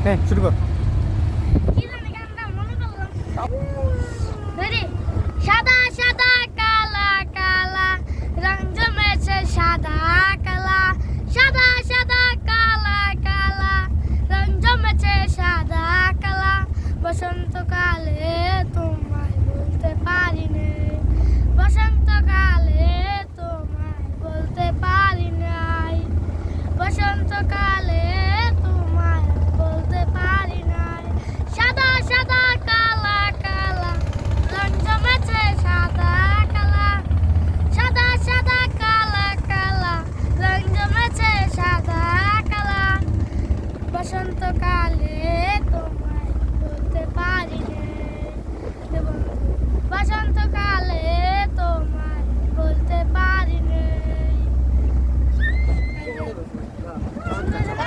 হ্যাঁ শুরু কর। কি জানি গানটা মনে করলাম। রেডি? সাদা সাদা কালা কালা রং জমেছে সাদা কালা সাদা